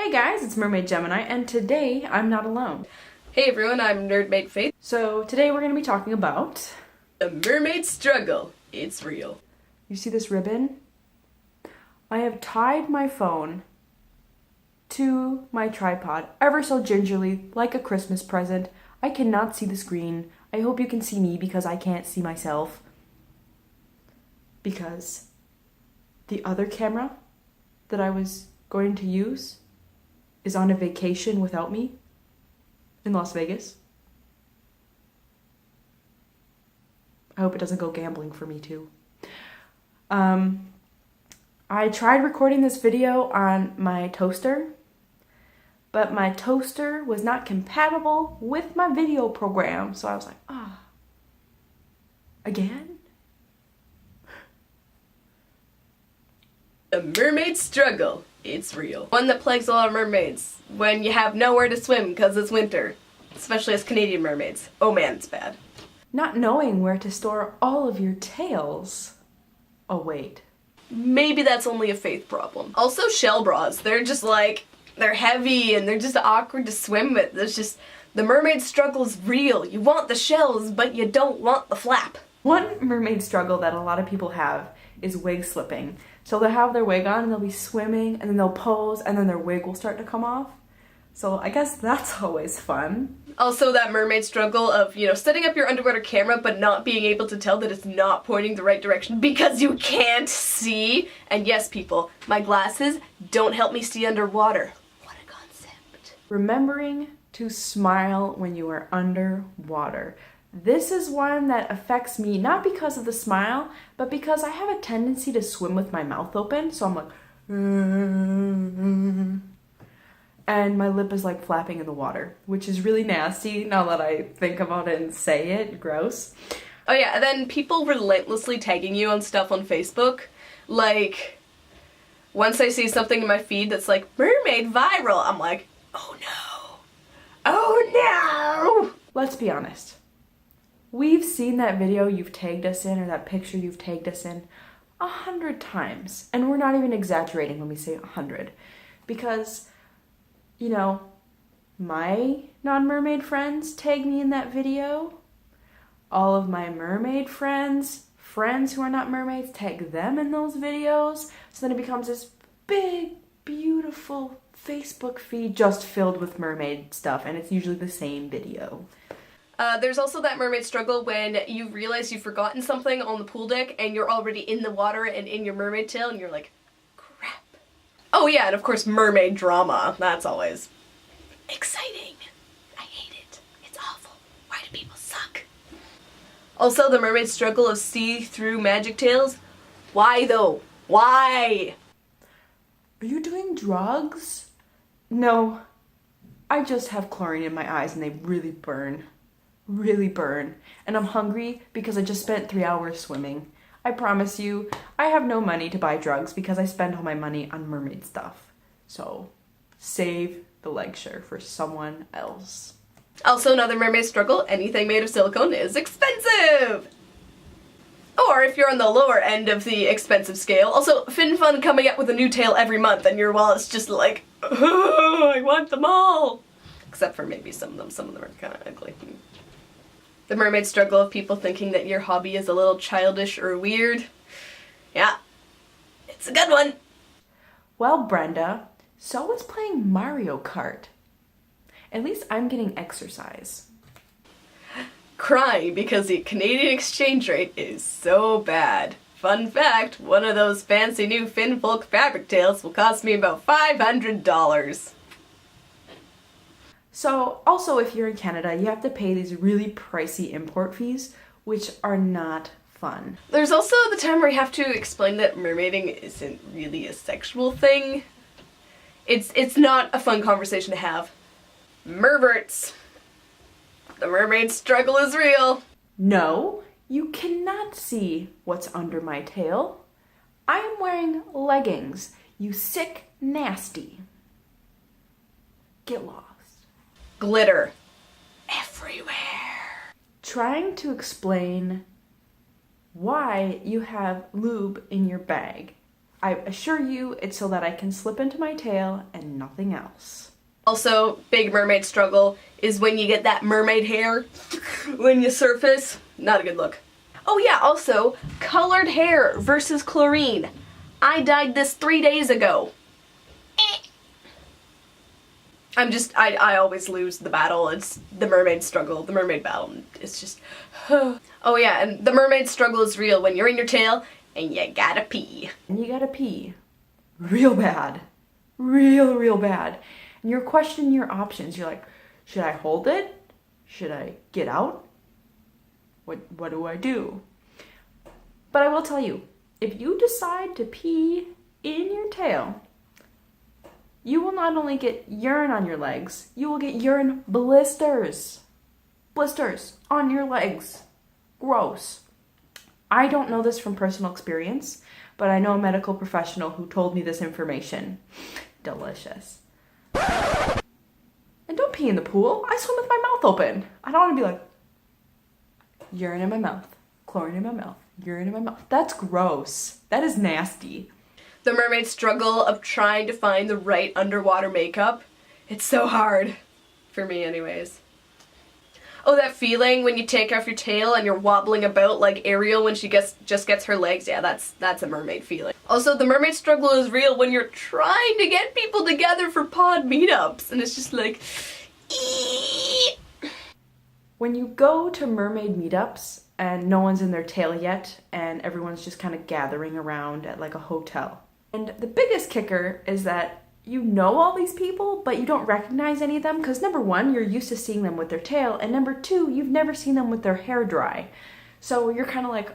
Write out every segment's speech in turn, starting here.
Hey guys, it's Mermaid Gemini, and today I'm not alone. Hey everyone, I'm Nerdmaid Faith. So today we're going to be talking about The mermaid struggle. It's real. You see this ribbon? I have tied my phone to my tripod ever so gingerly, like a Christmas present. I cannot see the screen. I hope you can see me because I can't see myself. Because the other camera that I was going to use is on a vacation without me in Las Vegas. I hope it doesn't go gambling for me too. I tried recording this video on my toaster, but my toaster was not compatible with my video program, so I was like, again? The mermaid struggle. It's real. One that plagues a lot of mermaids when you have nowhere to swim because it's winter, especially as Canadian mermaids. Oh man, it's bad. Not knowing where to store all of your tails. Oh wait. Maybe that's only a Faith problem. Also shell bras. They're just like, they're heavy and they're just awkward to swim with. There's just, the mermaid struggle is real. You want the shells, but you don't want the flap. One mermaid struggle that a lot of people have is wig slipping. So they'll have their wig on and they'll be swimming and then they'll pose and then their wig will start to come off. So I guess that's always fun. Also that mermaid struggle of, setting up your underwater camera but not being able to tell that it's not pointing the right direction because you can't see. And yes, people, my glasses don't help me see underwater. What a concept. Remembering to smile when you are underwater. This is one that affects me, not because of the smile, but because I have a tendency to swim with my mouth open. So I'm like, and my lip is like flapping in the water, which is really nasty now that I think about it and say it. Gross. Oh yeah, and then people relentlessly tagging you on stuff on Facebook. Like, once I see something in my feed that's like, mermaid viral, I'm like, oh no. Oh no! Let's be honest. We've seen that video you've tagged us in or that picture you've tagged us in 100 times. And we're not even exaggerating when we say 100. Because, my non-mermaid friends tag me in that video. All of my mermaid friends who are not mermaids, tag them in those videos. So then it becomes this big, beautiful Facebook feed just filled with mermaid stuff. And it's usually the same video. There's also that mermaid struggle when you realize you've forgotten something on the pool deck and you're already in the water and in your mermaid tail and you're like, crap. Oh yeah, and of course mermaid drama. That's always exciting. I hate it. It's awful. Why do people suck? Also the mermaid struggle of see-through magic tails. Why though? Why? Are you doing drugs? No. I just have chlorine in my eyes and they really burn. Really burn. And I'm hungry because I just spent 3 hours swimming. I promise you, I have no money to buy drugs because I spend all my money on mermaid stuff. So, save the lecture for someone else. Also another mermaid struggle, anything made of silicone is expensive! Or if you're on the lower end of the expensive scale, also FinFun coming up with a new tail every month and your wallet's just like, oh, I want them all! Except for maybe some of them are kind of ugly. The mermaid struggle of people thinking that your hobby is a little childish or weird. Yeah, it's a good one. Well, Brenda, so is playing Mario Kart. At least I'm getting exercise. Crying because the Canadian exchange rate is so bad. Fun fact, one of those fancy new Finfolk fabric tails will cost me about $500. So, also if you're in Canada, you have to pay these really pricey import fees, which are not fun. There's also the time where you have to explain that mermaiding isn't really a sexual thing. It's not a fun conversation to have. Merverts. The mermaid struggle is real. No, you cannot see what's under my tail. I'm wearing leggings, you sick nasty. Get lost. Glitter. Everywhere. Trying to explain why you have lube in your bag. I assure you it's so that I can slip into my tail and nothing else. Also, big mermaid struggle is when you get that mermaid hair when you surface. Not a good look. Oh yeah, also, colored hair versus chlorine. I dyed this 3 days ago. I always lose the battle. It's the mermaid struggle, the mermaid battle. It's just, oh yeah, and the mermaid struggle is real when you're in your tail and you gotta pee. And you gotta pee. Real bad. Real bad. And you're questioning your options. You're like, should I hold it? Should I get out? What do I do? But I will tell you, if you decide to pee in your tail, you will not only get urine on your legs, you will get urine blisters. Blisters on your legs. Gross. I don't know this from personal experience, but I know a medical professional who told me this information. Delicious. And don't pee in the pool. I swim with my mouth open. I don't want to be like, urine in my mouth, chlorine in my mouth, urine in my mouth. That's gross. That is nasty. The mermaid struggle of trying to find the right underwater makeup. It's so hard. For me anyways. Oh, that feeling when you take off your tail and you're wobbling about like Ariel when she just gets her legs. Yeah, that's a mermaid feeling. Also, the mermaid struggle is real when you're trying to get people together for pod meetups. And it's just like, eee. When you go to mermaid meetups and no one's in their tail yet and everyone's just kind of gathering around at like a hotel. And the biggest kicker is that you know all these people, but you don't recognize any of them because number one, you're used to seeing them with their tail, and number two, you've never seen them with their hair dry. So you're kind of like,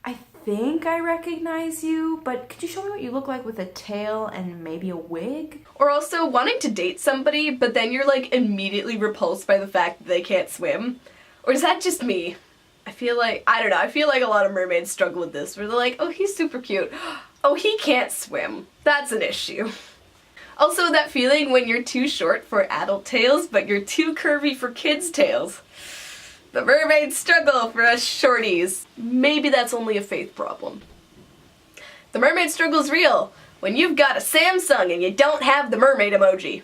I think I recognize you, but could you show me what you look like with a tail and maybe a wig? Or also wanting to date somebody, but then you're like immediately repulsed by the fact that they can't swim. Or is that just me? I feel like a lot of mermaids struggle with this, where they're like, oh, he's super cute. Oh, he can't swim. That's an issue. Also, that feeling when you're too short for adult tails, but you're too curvy for kids' tails. The mermaid struggle for us shorties. Maybe that's only a Faith problem. The mermaid struggle's real when you've got a Samsung and you don't have the mermaid emoji.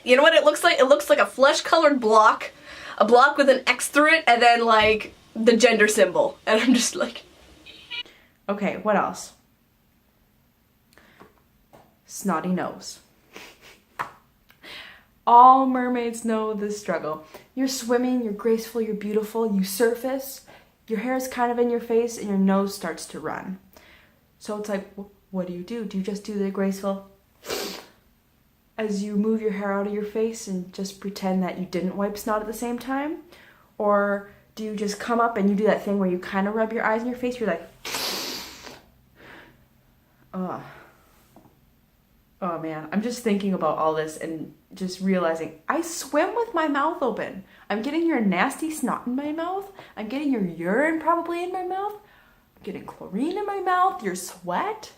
You know what it looks like? It looks like a flesh-colored block. A block with an X through it, and then, like, the gender symbol. And I'm just like... Okay, what else? Snotty nose. All mermaids know this struggle. You're swimming, you're graceful, you're beautiful, you surface, your hair is kind of in your face, and your nose starts to run. So it's like, what do? Do you just do the graceful as you move your hair out of your face and just pretend that you didn't wipe snot at the same time? Or do you just come up and you do that thing where you kind of rub your eyes in your face, you're like, ugh. Oh man, I'm just thinking about all this and just realizing I swim with my mouth open. I'm getting your nasty snot in my mouth. I'm getting your urine probably in my mouth. I'm getting chlorine in my mouth, your sweat.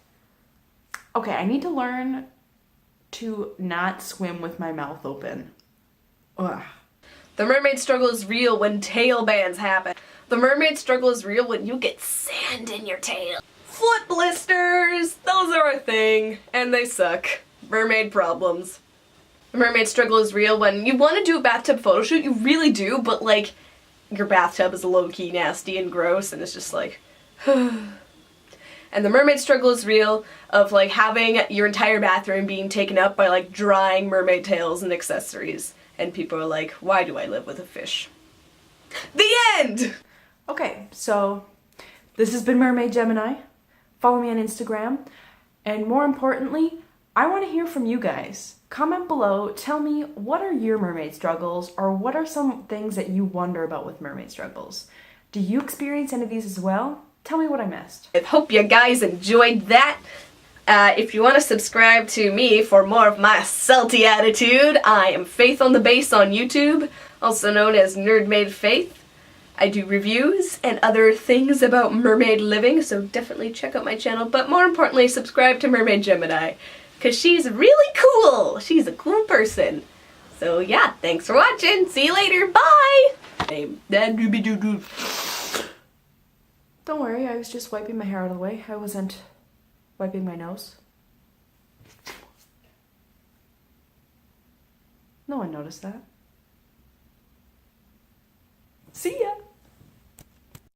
Okay, I need to learn to not swim with my mouth open. Ugh. The mermaid struggle is real when tail bans happen. The mermaid struggle is real when you get sand in your tail. Foot blisters! Those are a thing, and they suck. Mermaid problems. The mermaid struggle is real when you want to do a bathtub photo shoot, you really do, but like, your bathtub is low-key nasty and gross, and it's just like, And the mermaid struggle is real of like having your entire bathroom being taken up by like drying mermaid tails and accessories. And people are like, why do I live with a fish? The end! Okay, so this has been Mermaid Gemini. Follow me on Instagram. And more importantly, I want to hear from you guys. Comment below, tell me what are your mermaid struggles, or what are some things that you wonder about with mermaid struggles? Do you experience any of these as well? Tell me what I missed. I hope you guys enjoyed that. If you want to subscribe to me for more of my salty attitude, I am FaithontheBass on YouTube, also known as Nerdmaid Faith. I do reviews and other things about mermaid living, so definitely check out my channel, but more importantly, subscribe to Mermaid Gemini, because she's really cool! She's a cool person. So yeah, thanks for watching, see you later, bye! Don't worry, I was just wiping my hair out of the way. I wasn't Wiping my nose. No one noticed that. See ya!